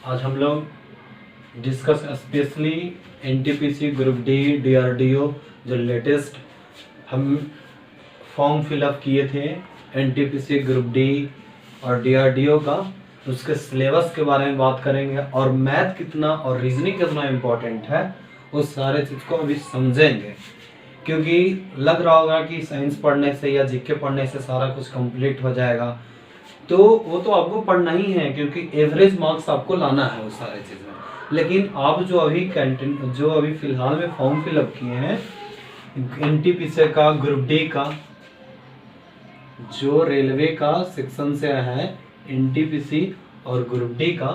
आज हम लोग discuss specially NTPC group D DRDO जो लेटेस्ट हम फॉर्म फिलअप किए थे एनटीपीसी ग्रुप डी और डीआरडीओ का, उसके सिलेबस के बारे में बात करेंगे और मैथ कितना और रीजनिंग कितना इम्पोर्टेंट है उस सारे चीज़ को अभी समझेंगे। क्योंकि लग रहा होगा कि साइंस पढ़ने से या जीके पढ़ने से सारा कुछ कंप्लीट हो जाएगा, तो वो तो आपको पढ़ना ही है क्योंकि एवरेज मार्क्स आपको लाना है उस सारे चीज़ में। लेकिन आप जो अभी फिलहाल में फॉर्म फिलअप किए हैं एनटीपीसी का ग्रुप डी का, जो रेलवे का सेक्शन से है एनटीपीसी और ग्रुप डी का,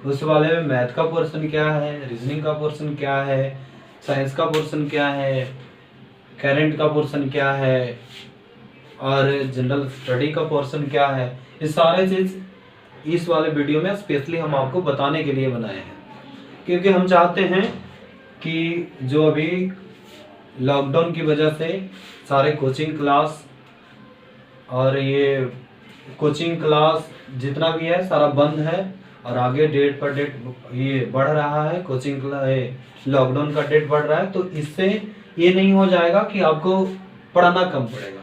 उस वाले में मैथ का पोर्शन क्या है, रीजनिंग का पोर्शन क्या है, साइंस का पोर्शन क्या है, करंट का पोर्शन क्या है और जनरल स्टडी का पोर्शन क्या है, ये सारे चीज इस वाले वीडियो में स्पेशली हम आपको बताने के लिए बनाए हैं। क्योंकि हम चाहते हैं कि जो अभी लॉकडाउन की वजह से सारे कोचिंग क्लास और ये कोचिंग क्लास जितना भी है सारा बंद है और आगे डेट पर डेट ये बढ़ रहा है, कोचिंग लॉकडाउन का डेट बढ़ रहा है, तो इससे ये नहीं हो जाएगा कि आपको पढ़ना कम पड़ेगा।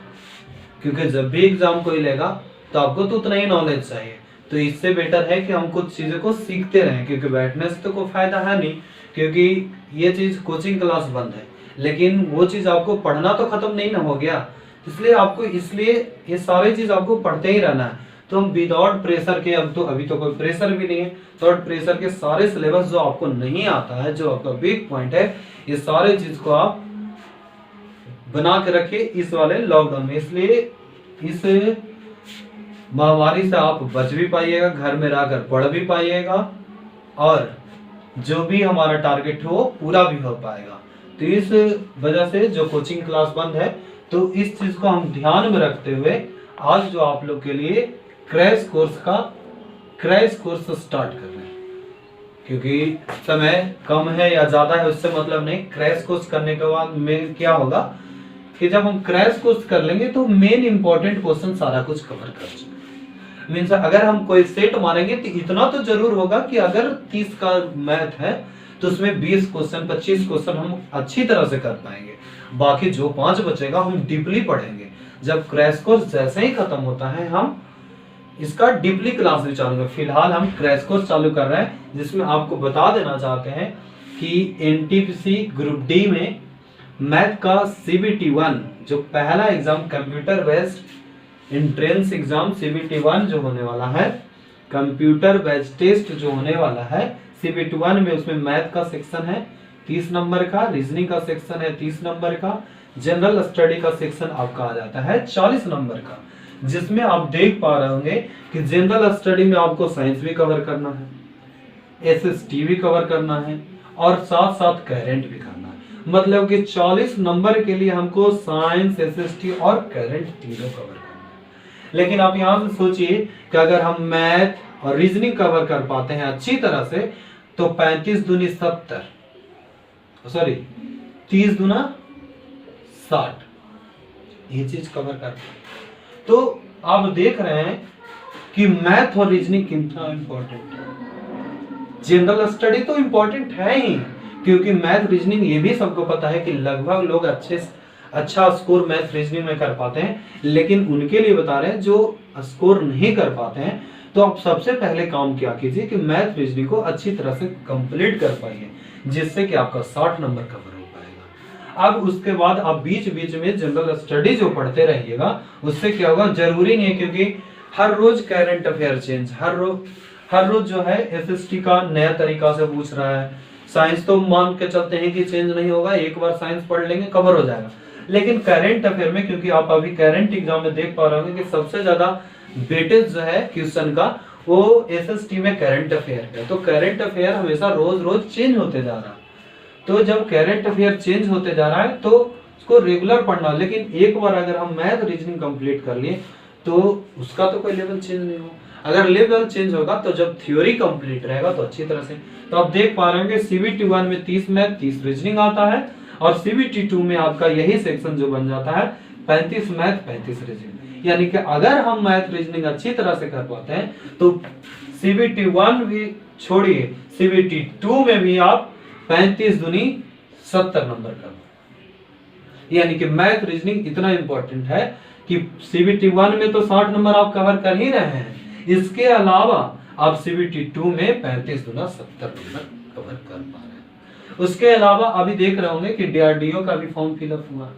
क्योंकि जब भी एग्जाम कोई लेगा तो आपको तो उतना ही नॉलेज चाहिए, तो इससे बेटर है कि हम कुछ चीज़ों को सीखते रहें। क्योंकि बैठने से तो कोई फायदा है नहीं, क्योंकि ये चीज़ कोचिंग क्लास बंद है, लेकिन वो चीज़ आपको पढ़ना तो खत्म नहीं ना हो गया, इसलिए ये सारी चीज़ आपको पढ़ते ही रहना है। तो हम विदाउट प्रेशर के, अभी तो कोई प्रेशर भी नहीं है, विदाउट प्रेशर के सारे सिलेबस जो आपको नहीं आता है, जो आपका वीक पॉइंट है, ये सारे चीज को आप बना के रखिए इस वाले लॉकडाउन में। इसलिए इस महामारी से आप बच भी पाइएगा, घर में रहकर पढ़ भी पाइएगा और जो भी हमारा टारगेट हो पूरा भी हो पाएगा। तो इस वजह से जो कोचिंग क्लास बंद है, तो इस चीज को हम ध्यान में रखते हुए आज जो आप लोग के लिए क्रैश कोर्स स्टार्ट कर रहे हैं। क्योंकि समय कम है या ज्यादा है उससे मतलब नहीं, क्रैश कोर्स करने के बाद में क्या होगा कि जब हम क्रैश कोर्स कर लेंगे तो मेन इंपॉर्टेंट क्वेश्चन सारा कुछ कवर कर चुके। मीन्स अगर हम कोई सेट मारेंगे तो इतना तो जरूर होगा कि अगर 30 का मैथ है तो उसमें 20 क्वेश्चन 25 क्वेश्चन हम अच्छी तरह से कर पाएंगे। बाकी जो 5 बचेगा हम डीपली पढ़ेंगे। जब क्रैश कोर्स जैसे ही खत्म होता है हम इसका डीपली क्लास भी चालू करें। फिलहाल हम क्रैश कोर्स चालू कर रहे हैं, जिसमें आपको बता देना चाहते हैं कि एनटीपीसी ग्रुप डी में मैथ का CBT 1 जो पहला exam computer based entrance exam CBT 1 जो होने वाला है, कंप्यूटर बेस्ड टेस्ट जो होने वाला है CBT 1 में, उसमें मैथ का सेक्शन है 30 नंबर का, रीजनिंग का सेक्शन है 30 नंबर का, जनरल स्टडी का सेक्शन आपका आ जाता है 40 नंबर का, जिसमें आप देख पा रहे होंगे कि जनरल स्टडी में आपको साइंस भी कवर करना है, SST भी कवर करना है और साथ साथ करंट भी करना है। मतलब कि 40 नंबर के लिए हमको साइंस, SST और करंट तीनों कवर करना है। लेकिन आप यहां से सोचिए कि अगर हम मैथ और रीजनिंग कवर कर पाते हैं अच्छी तरह से तो 35 दूनी 70, सॉरी 30 दूना 60, ये चीज कवर कर। तो आप देख रहे हैं कि मैथ और रीजनिंग कितना इंपॉर्टेंट है। जनरल स्टडी तो इंपॉर्टेंट है ही, क्योंकि मैथ रीजनिंग ये भी सबको पता है कि लगभग लोग अच्छा स्कोर मैथ रीजनिंग में कर पाते हैं। लेकिन उनके लिए बता रहे हैं जो स्कोर नहीं कर पाते हैं, तो आप सबसे पहले काम क्या कीजिए कि मैथ रीजनिंग को अच्छी तरह से कंप्लीट कर पाइए, जिससे कि आपका 60 नंबर कवर हो पाएगा। अब उसके बाद आप बीच बीच में जनरल स्टडी जो पढ़ते रहिएगा, उससे क्या होगा, जरूरी नहीं है क्योंकि हर रोज करंट अफेयर चेंज, हर रोज जो है SST का नया तरीका से पूछ रहा है। साइंस तो मान के चलते हैं कि चेंज नहीं होगा, एक बार साइंस पढ़ लेंगे कवर हो जाएगा। लेकिन करंट अफेयर में, क्योंकि आप अभी करंट एग्जाम में देख पा रहे होंगे कि सबसे ज्यादा वेटेज जो है क्वेश्चन का वो SST में करंट अफेयर है। तो करंट अफेयर हमेशा रोज रोज चेंज होते जा रहा है। तो जब करंट अफेयर चेंज होते जा रहा है तो उसको रेगुलर पढ़ना। लेकिन एक बार अगर हम मैथ रीजनिंग कंप्लीट कर लिए तो उसका तो कोई लेवल चेंज नहीं होगा। अगर लेवल चेंज होगा तो जब थ्योरी कंप्लीट रहेगा तो अच्छी तरह से, तो आप देख पा रहे होंगे CBT 1 में 30 मैथ 30 रीजनिंग आता है और CBT 2 में आपका यही सेक्शन जो बन जाता है 35 मैथ 35 रीजनिंग। यानी कि अगर हम मैथ रीजनिंग अच्छी तरह से कर पाते हैं तो CBT 1 भी छोड़िए, CBT 2 में भी आप 35 दूनी 70 नंबर कर पाए। यानी कि मैथ रीजनिंग इतना इंपॉर्टेंट है कि CBT 1 में तो 60 नंबर आप कवर कर ही रहे हैं, इसके अलावा आप CBT 2 में 35 दूना 70 नंबर कवर कर पा रहे हैं। उसके अलावा अभी देख रहे होंगे कि DRDO का भी फॉर्म फिलअप हुआ,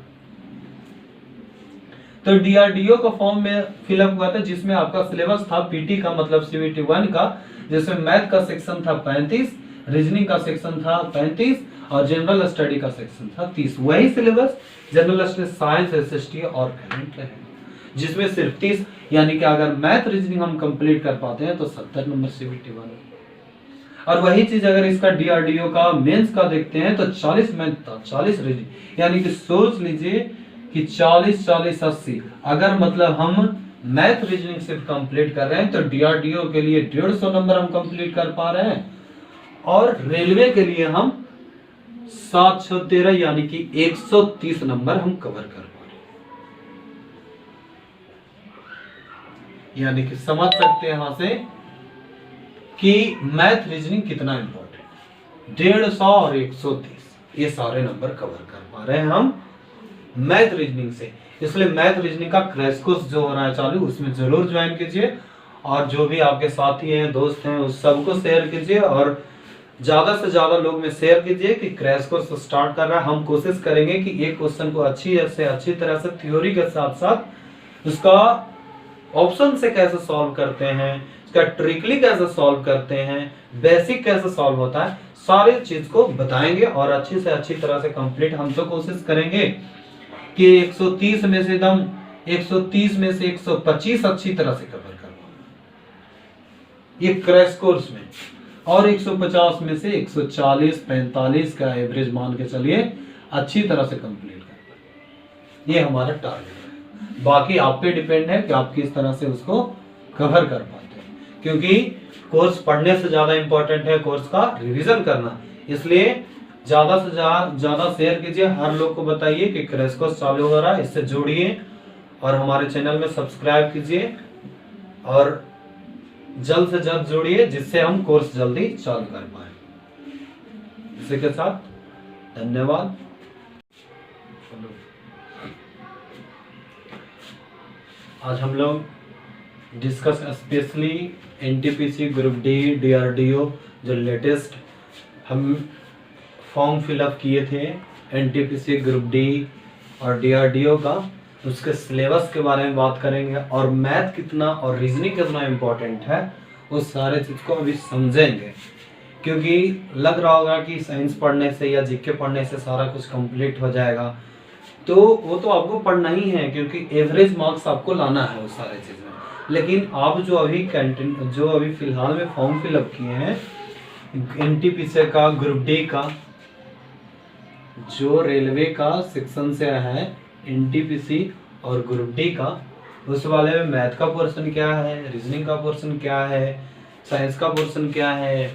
तो DRDO का फॉर्म में फिलअप हुआ था जिसमें आपका सिलेबस था PT का मतलब CBT 1 का, जिसमें मैथ का सेक्शन था 35, रीजनिंग का सेक्शन था 35 और जनरल स्टडी का सेक्शन था 30। वही syllabus general study, science, SST और करंट है, जिसमें सिर्फ 30, यानी कि अगर मैथ रीजनिंग हम कंप्लीट कर पाते हैं तो 70 नंबर CBT 1। और वही चीज अगर इसका DRDO का मेंस का देखते हैं तो 40 मैथ था, 40 रीजनिंग, यानी कि सोच लीजिए कि 40 40 80, अगर मतलब हम मैथ रीजनिंग सिर्फ कंप्लीट कर रहे हैं तो DRDO के लिए 150 नंबर हम कंप्लीट कर पा रहे हैं, और रेलवे के लिए हम 713 यानी कि 130 नंबर हम कवर कर पा रहे हैं। यानी कि समझ सकते हैं यहां से कि मैथ रीजनिंग कितना इंपॉर्टेंट, 150 और 130 ये सारे नंबर कवर कर पा रहे हैं हम मैथ रीजनिंग से। इसलिए मैथ रीजनिंग का क्रैश कोर्स जो हो रहा है चालू, उसमें जरूर ज्वाइन कीजिए, और जो भी आपके साथी हैं, दोस्त हैं, उस सबको शेयर कीजिए, और ज्यादा से ज्यादा लोग में शेयर कीजिए कि क्रैश कोर्स स्टार्ट कर रहा है। हम कोशिश करेंगे कि एक क्वेश्चन को अच्छी तरह से थ्योरी के साथ साथ उसका ऑप्शन से कैसे सॉल्व करते हैं, उसका ट्रिकली कैसे सॉल्व करते हैं, बेसिक कैसे सॉल्व होता है, सारे चीज को बताएंगे और अच्छी से अच्छी तरह से कंप्लीट हम तो कोशिश करेंगे कि 130 में से 125 अच्छी तरह से कवर करवाना ये क्रैश कोर्स में, और 150 में से 140 45 का एवरेज मान के चलिए अच्छी तरह से कंप्लीट करना, ये हमारा टारगेट है। बाकी आप पे डिपेंड है कि आप किस तरह से उसको कवर कर पाते हैं, क्योंकि कोर्स पढ़ने से ज्यादा इंपॉर्टेंट है कोर्स का रिवीजन करना। इसलिए ज्यादा से ज्यादा शेयर कीजिए, हर लोग को बताइए कि क्रैश कोर्स चालू हो रहा है, इससे जुड़िए और हमारे चैनल में सब्सक्राइब कीजिए और जल्द से जल्द जुड़िए, जिससे हम कोर्स जल्दी चालू कर पाए। इसी के साथ धन्यवाद। आज हम लोग discuss specially NTPC group D DRDO जो लेटेस्ट हम फॉर्म फिलअप किए थे NTPC ग्रुप D और DRDO का, उसके सिलेबस के बारे में बात करेंगे, और मैथ कितना और रीजनिंग कितना इम्पोर्टेंट है उस सारे चीज को अभी समझेंगे। क्योंकि लग रहा होगा कि साइंस पढ़ने से या जीके पढ़ने से सारा कुछ कंप्लीट हो जाएगा, तो वो तो आपको पढ़ना ही है, क्योंकि एवरेज मार्क्स आपको लाना है उस सारे चीज में। लेकिन आप जो अभी फिलहाल में फॉर्म फिलअप किए हैं NTPC का ग्रुप D का, जो रेलवे का सेक्शन से है NTPC और ग्रुप D का, उस वाले में मैथ का पोर्शन क्या है, रीजनिंग का पोर्शन क्या है, साइंस का पोर्शन क्या है,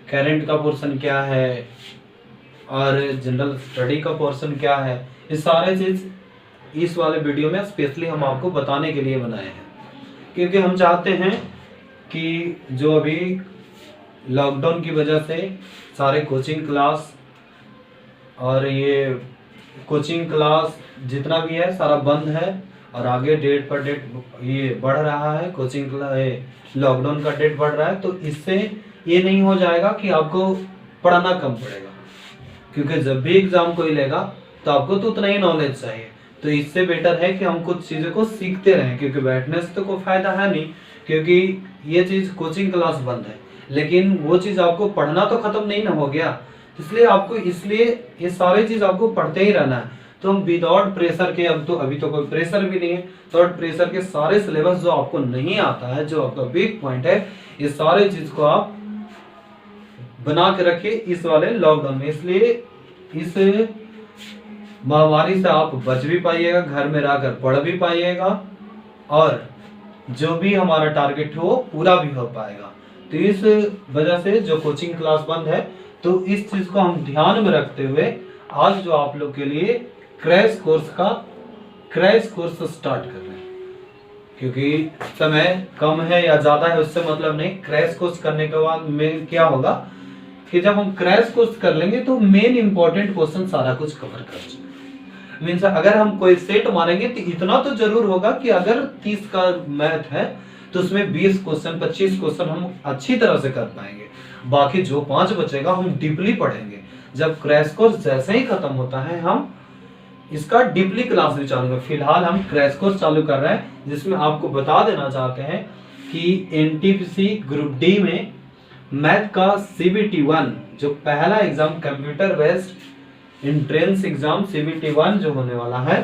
करंट का पोर्शन क्या है और जनरल स्टडी का पोर्शन क्या है, ये सारे चीज इस वाले वीडियो में स्पेशली हम आपको बताने के लिए बनाए हैं। क्योंकि हम चाहते हैं कि जो अभी लॉकडाउन की वजह से सारे कोचिंग क्लास और ये कोचिंग क्लास जितना भी है सारा बंद है, और आगे डेट पर डेट ये बढ़ रहा है, कोचिंग लॉकडाउन का डेट बढ़ रहा है, तो इससे ये नहीं हो जाएगा कि आपको पढ़ना कम पड़ेगा, क्योंकि जब भी एग्जाम कोई लेगा तो आपको तो उतना ही नॉलेज चाहिए। तो इससे बेटर है कि हम कुछ चीज़ों को सीखते रहें, क्योंकि बैठने से तो कोई फायदा है नहीं, क्योंकि ये चीज़ कोचिंग क्लास बंद है, लेकिन वो चीज़ आपको पढ़ना तो खत्म नहीं ना हो गया, इसलिए ये सारी चीज़ आपको पढ़ते ही रहना है। तो हम विदाउट प्रेशर के, अभी तो कोई प्रेशर भी नहीं है, विदाउट प्रेशर के सारे सिलेबस जो आपको नहीं आता है, जो आपका वीक पॉइंट है, ये सारे चीज को आप बना के रखिए इस वाले लॉकडाउन में। इसलिए इस महामारी से आप बच भी पाइएगा, घर में रहकर पढ़ भी पाइएगा, और जो भी हमारा टारगेट हो वो पूरा भी हो पाएगा। तो इस वजह से जो कोचिंग क्लास बंद है, तो इस चीज को हम ध्यान में रखते हुए आज जो आप लोग के लिए क्रैश कोर्स स्टार्ट कर रहे हैं। क्योंकि समय कम है या ज्यादा है उससे मतलब नहीं, क्रैश कोर्स करने के बाद में क्या होगा कि जब हम क्रैश कोर्स कर लेंगे तो मेन इंपॉर्टेंट क्वेश्चन सारा कुछ कवर कर चुके। मीन्स अगर हम कोई सेट मारेंगे तो इतना तो जरूर होगा कि अगर 30 का मैथ है तो उसमें 20 क्वेश्चन 25 क्वेश्चन हम अच्छी तरह से कर पाएंगे, बाकी जो 5 बचेगा हम डीपली पढ़ेंगे। जब क्रैश कोर्स जैसे ही खत्म होता है हम इसका डीपली क्लास भी चालू करेंगे। फिलहाल हम क्रैश कोर्स चालू कर रहे हैं जिसमें आपको बता देना चाहते हैं कि एनटीपीसी ग्रुप डी में मैथ का CBT 1 जो पहला exam computer based entrance exam CBT 1 जो होने वाला है,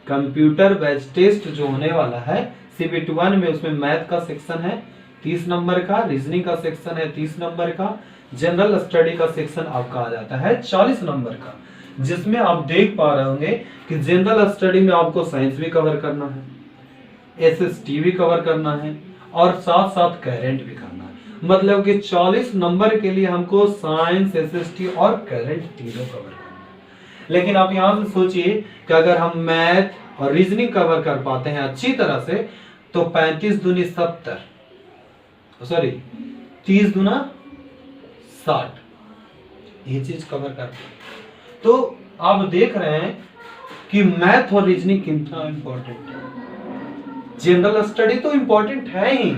कंप्यूटर बेस्ड टेस्ट जो होने वाला है CBT 1 में, उसमें मैथ का सेक्शन है 30 नंबर का, रीजनिंग का सेक्शन है 30 नंबर का, जनरल स्टडी का सेक्शन आपका आ जाता है 40 नंबर का, जिसमें आप देख पा रहे होंगे कि जनरल स्टडी में आपको साइंस भी कवर करना है, SST भी कवर करना है और साथ साथ करंट भी करना है। मतलब कि 40 नंबर के लिए हमको साइंस, SST और करंट तीनों कवर करना है। लेकिन आप यहां से सोचिए कि अगर हम मैथ और रीजनिंग कवर कर पाते हैं अच्छी तरह से तो 35 दूनी 70, सॉरी 30 दूना 60, ये चीज कवर करते हैं। तो आप देख रहे हैं कि मैथ और रीजनिंग कितना इंपॉर्टेंट है। जनरल स्टडी तो इंपॉर्टेंट है ही,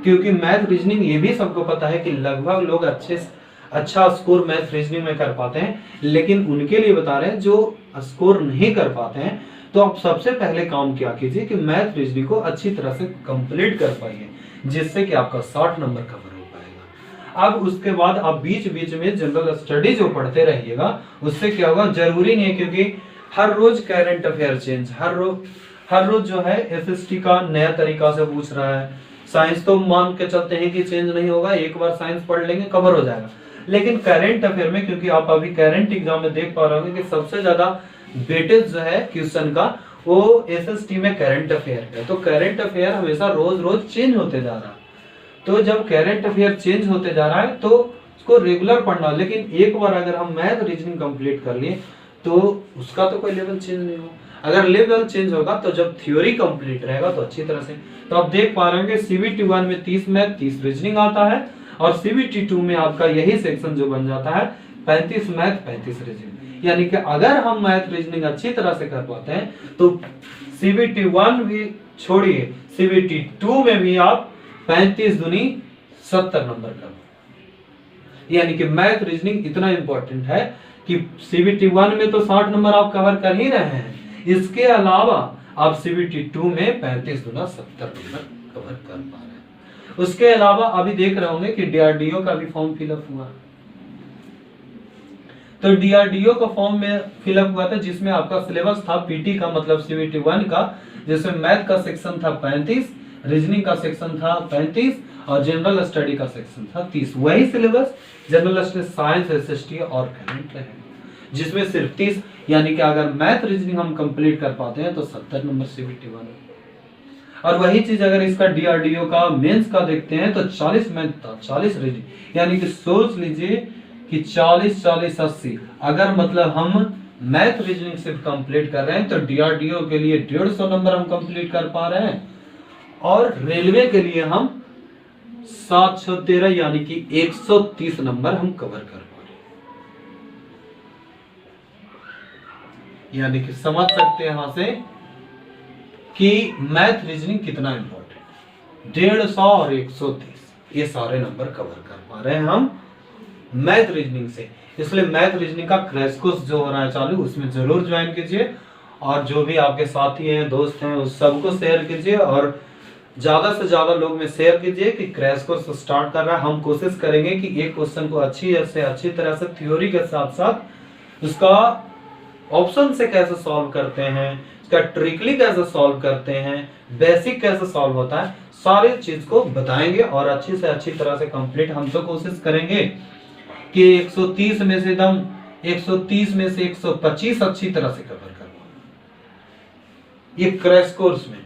क्योंकि मैथ रीजनिंग ये भी सबको पता है कि लगभग लोग अच्छा स्कोर मैथ रीजनिंग में कर पाते हैं, लेकिन उनके लिए बता रहे हैं जो स्कोर नहीं कर पाते हैं तो आप सबसे पहले काम क्या कीजिए कि मैथ रीजनिंग को अच्छी तरह से कंप्लीट कर पाइए, जिससे कि आपका 60 नंबर कवर हो पाएगा। अब उसके बाद आप बीच बीच में जनरल स्टडी जो पढ़ते रहिएगा, उससे क्या होगा, जरूरी नहीं है क्योंकि हर रोज करंट अफेयर चेंज, हर रोज जो है SST का नया तरीका से पूछ रहा है। साइंस तो मान के चलते हैं कि चेंज नहीं होगा, एक बार साइंस पढ़ लेंगे कवर हो जाएगा, लेकिन करंट अफेयर में, क्योंकि आप अभी करंट एग्जाम में देख पा रहे होंगे कि सबसे ज्यादा वेटेज जो है क्वेश्चन का वो SST में करंट अफेयर है। तो करंट अफेयर हमेशा रोज रोज चेंज होते जा रहा है, तो जब करंट अफेयर चेंज होते जा रहा है तो उसको रेगुलर पढ़ना। लेकिन एक बार अगर हम मैथ रीजनिंग कंप्लीट कर लिए तो उसका तो कोई लेवल चेंज नहीं होगा। अगर लेवल चेंज होगा तो जब थ्योरी कंप्लीट रहेगा तो अच्छी तरह से, तो आप देख पा रहे हैं CBT 1 में 30 मैथ 30 रीजनिंग आता है और CBT 2 में आपका यही सेक्शन जो बन जाता है 35 मैथ 35 रीजनिंग। यानी कि अगर हम मैथ रीजनिंग अच्छी तरह से कर पाते हैं तो CBT 1 भी छोड़िए, CBT 2 में भी आप 35 दूनी 70 नंबर कर, यानी कि मैथ रीजनिंग इतना इंपॉर्टेंट है कि CBT 1 में तो 60 नंबर आप कवर कर ही रहे हैं, इसके अलावा आप CBT 2 में 35 दूना 70 नंबर कवर कर पा रहे हैं। उसके अलावा अभी देख रहे होंगे कि DRDO का भी फॉर्म फिलअप हुआ, तो DRDO का फॉर्म में फिलअप हुआ था जिसमें आपका सिलेबस था PT का मतलब CBT 1 का, जिसमें मैथ का सेक्शन था 35, रीजनिंग का सेक्शन था 35 और जनरल स्टडी का सेक्शन था 30। वही syllabus general study, science, SST और करंट रहेगा, जिसमें सिर्फ 30, यानी कि अगर मैथ रीजनिंग हम कंप्लीट कर पाते हैं तो 70 नंबर CBT 1। और वही चीज अगर इसका DRDO का मेंस का देखते हैं तो 40 मैथ था 40 रीजनिंग, यानी कि सोच लीजिए कि 40 40 80, अगर मतलब हम मैथ रीजनिंग सिर्फ कंप्लीट कर रहे हैं तो DRDO के लिए 150 नंबर हम कंप्लीट कर पा रहे हैं और रेलवे के लिए हम 713 यानी कि 130 नंबर हम कवर कर पा रहे हैं। यानी कि समझ सकते हैं यहां से कि मैथ रीजनिंग कितना इंपॉर्टेंट, 150 और 130 ये सारे नंबर कवर कर पा रहे हैं हम मैथ रीजनिंग से। इसलिए मैथ रीजनिंग का क्रैश कोर्स जो हो रहा है चालू, उसमें जरूर ज्वाइन कीजिए और जो भी आपके साथी हैं, दोस्त हैं, उस सबको शेयर कीजिए और ज्यादा से ज्यादा लोग में शेयर कीजिए कि क्रैश कोर्स स्टार्ट कर रहा है। हम कोशिश करेंगे कि एक क्वेश्चन को अच्छी तरह से थ्योरी के साथ साथ उसका ऑप्शन से कैसे सॉल्व करते हैं, उसका ट्रिकली कैसे सॉल्व करते हैं, बेसिक कैसे सॉल्व होता है, सारी चीज को बताएंगे और अच्छी से अच्छी तरह से कंप्लीट हम तो कोशिश करेंगे कि 130 में से 125 अच्छी तरह से कवर करवाएं ये क्रैश कोर्स में,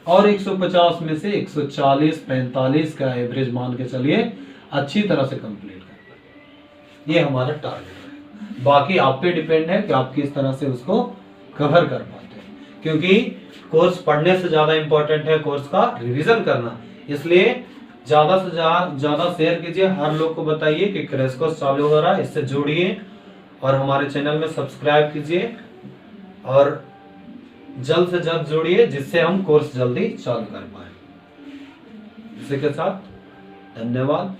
और 150 में से 140 45 का एवरेज मान के चलिए अच्छी तरह से कंप्लीट कर पाए, ये हमारा टारगेट है। बाकी आप पे डिपेंड है कि आप किस तरह से उसको कवर कर पाते हैं, क्योंकि कोर्स पढ़ने से ज्यादा इंपॉर्टेंट है कोर्स का रिवीजन करना। इसलिए ज्यादा से ज्यादा शेयर कीजिए, हर लोग को बताइए कि क्रैश कोर्स चालू हो रहा है, इससे जुड़िए और हमारे चैनल में सब्सक्राइब कीजिए और जल्द से जल्द जुड़िए जिससे हम कोर्स जल्दी चालू कर पाए। इसी के साथ धन्यवाद।